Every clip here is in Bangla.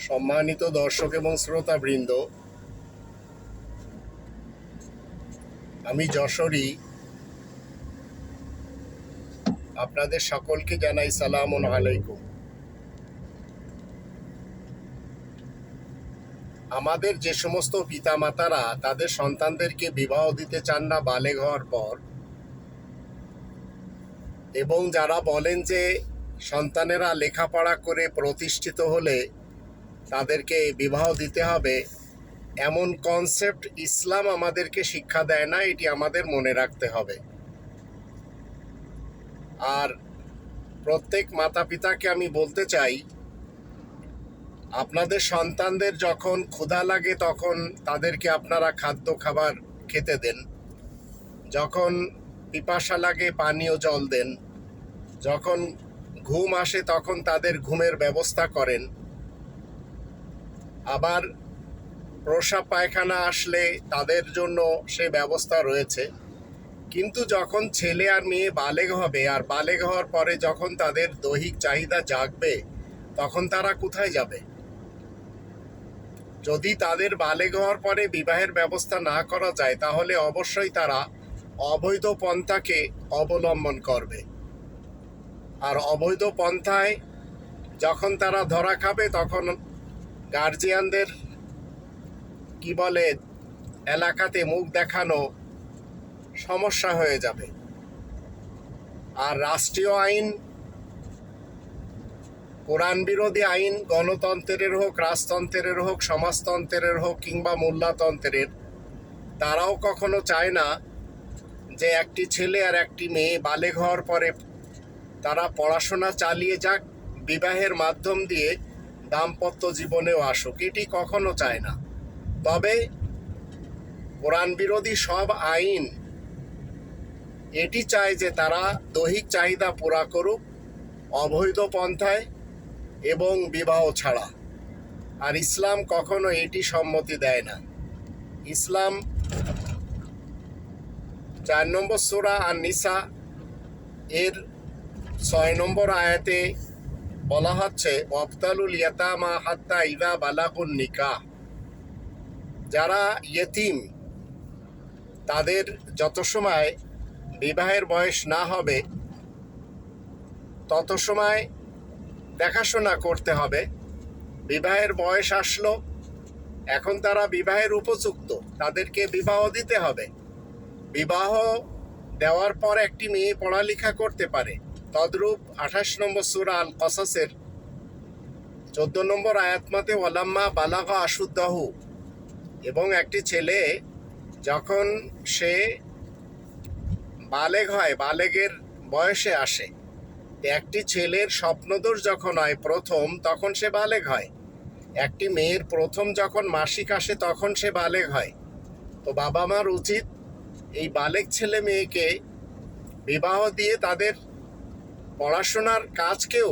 সম্মানিত দর্শক এবং শ্রোতাবৃন্দ, আমি যশোরী আপনাদের সকলকে জানাই সালামুন আলাইকুম। আমাদের যে সমস্ত পিতামাতারা তাদের সন্তানদেরকে বিবাহ দিতে চান না বালেগ হওয়ার পর, এবং যারা বলেন যে সন্তানেরা লেখাপড়া করে প্রতিষ্ঠিত হলে তাদেরকে বিবাহ দিতে হবে, এমন কনসেপ্ট ইসলাম আমাদেরকে শিক্ষা দেয় না। এটি আমাদের মনে রাখতে হবে। আর প্রত্যেক মাতা পিতাকে আমি বলতে চাই, আপনাদের সন্তানদের যখন ক্ষুধা লাগে তখন তাদেরকে আপনারা খাবার খেতে দেন, যখন পিপাসা লাগে পানীয় জল দেন, যখন ঘুম আসে তখন তাদের ঘুমের ব্যবস্থা করেন, আবার প্রস্রাব পায়খানা আসলে তাদের জন্য সে ব্যবস্থা রয়েছে। কিন্তু যখন ছেলে আর মেয়ে বালেগ হবে, আর বালেগ হওয়ার পরে যখন তাদের দৈহিক চাহিদা জাগবে, তখন তারা কোথায় যাবে? যদি তাদের বালেগ হওয়ার পরে বিবাহের ব্যবস্থা না করা যায়, তাহলে অবশ্যই তারা অবৈধ পন্থাকে অবলম্বন করবে। আর অবৈধ পন্থায় যখন তারা ধরা খাবে, তখন গার্জিয়ানদের এলাকাতে মুখ দেখানো সমস্যা হয়ে যাবে। আর রাষ্ট্রীয় আইন, কোরআন বিরোধী আইন, গণতন্ত্রের হোক, রাজতন্ত্রের হোক, সমাজতন্ত্রের হোক কিংবা মোল্লাতন্ত্রের, তারাও কখনো চায় না যে একটি ছেলে আর একটি মেয়ে বালেগ হওয়ার পরে তারা পড়াশোনা চালিয়ে যাক, বিবাহের মাধ্যম দিয়ে দাম্পত্য জীবনেও আসুক। এটি কখনো চায় না। তবে কোরআন বিরোধী সব আইন এটি চায় যে তারা দৈহিক চাহিদা পুরা করুক অবৈধ পন্থায় এবং বিবাহ ছাড়া। আর ইসলাম কখনো এটি সম্মতি দেয় না। ইসলাম 4 নম্বর সূরা আন-নিসা এর 6 নম্বর আয়াতে বলা হচ্ছে, ওয়াবতালুল ইয়াতামা হাত্তা ইযা বালাগুন নিকাহ। যারা ইয়েতিম, তাদের যত সময় বিবাহের বয়স না হবে তত সময় দেখাশোনা করতে হবে। বিবাহের বয়স আসলো, এখন তারা বিবাহের উপযুক্ত, তাদেরকে বিবাহ দিতে হবে। বিবাহ দেওয়ার পর একটি মেয়ে পড়ালেখা করতে পারে। তদ্রূপ 28 নম্বর সূরা আল কসাসের 14 নম্বর আয়াত মতে, ওয়ালাম্মা বালাগা আশুদ্দাহু, এবং একটি ছেলে যখন সে বালেগ হয়, বালেগের বয়সে আসে, একটি ছেলের স্বপ্নদোষ যখন হয় প্রথম, তখন সে বালেগ হয়। একটি মেয়ের প্রথম যখন মাসিক আসে তখন সে বালেগ হয়। তো বাবা মার উচিত এই বালেগ ছেলে মেয়েকে বিবাহ দিয়ে তাদের পড়াশোনার কাজকেও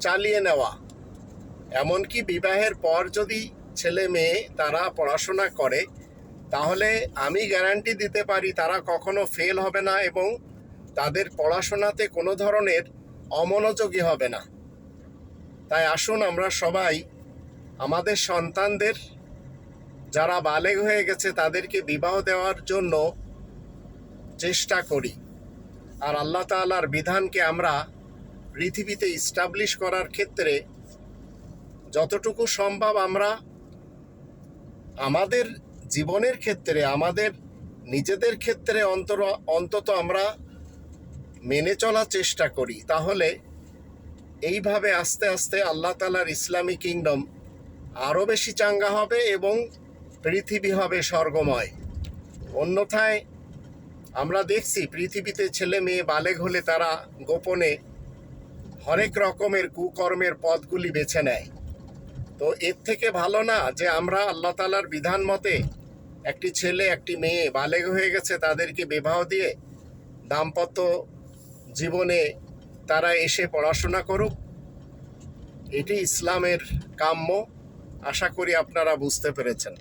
চালিয়ে নেওয়া। এমনকি বিবাহের পর যদি ছেলে মেয়ে তারা পড়াশোনা করে, তাহলে আমি গ্যারান্টি দিতে পারি তারা কখনো ফেল হবে না এবং তাদের পড়াশোনাতে কোনো ধরনের অমনোযোগী হবে না। তাই আসুন আমরা সবাই আমাদের সন্তানদের যারা বালেগ হয়ে গেছে তাদেরকে বিবাহ দেওয়ার জন্য চেষ্টা করি। আর আল্লাহ তাআলার বিধানকে আমরা পৃথিবীতে ইস্টাবলিশ করার ক্ষেত্রে যতটুকু সম্ভব আমরা আমাদের জীবনের ক্ষেত্রে, আমাদের নিজেদের ক্ষেত্রে অন্তত আমরা মেনে চলার চেষ্টা করি। তাহলে এইভাবে আস্তে আস্তে আল্লাহ তাআলার ইসলামী কিংডম আরও বেশি চাঙ্গা হবে এবং পৃথিবী হবে স্বর্গময়। অন্যথায় আমরা দেখছি পৃথিবীতে ছেলে মেয়ে বালেগ হলে তারা গোপনে হরেক রকমের কুকর্মের পথগুলি বেছে নেয়। তো এর থেকে ভালো না যে আমরা আল্লাহ তাআলার বিধান মতে একটি ছেলে একটি মেয়ে বালেগ হয়ে গেছে তাদেরকে বিবাহ দিয়ে দাম্পত্য জীবনে তারা এসে পড়াশোনা করুক। এটি ইসলামের কাম্য। আশা করি আপনারা বুঝতে পেরেছেন।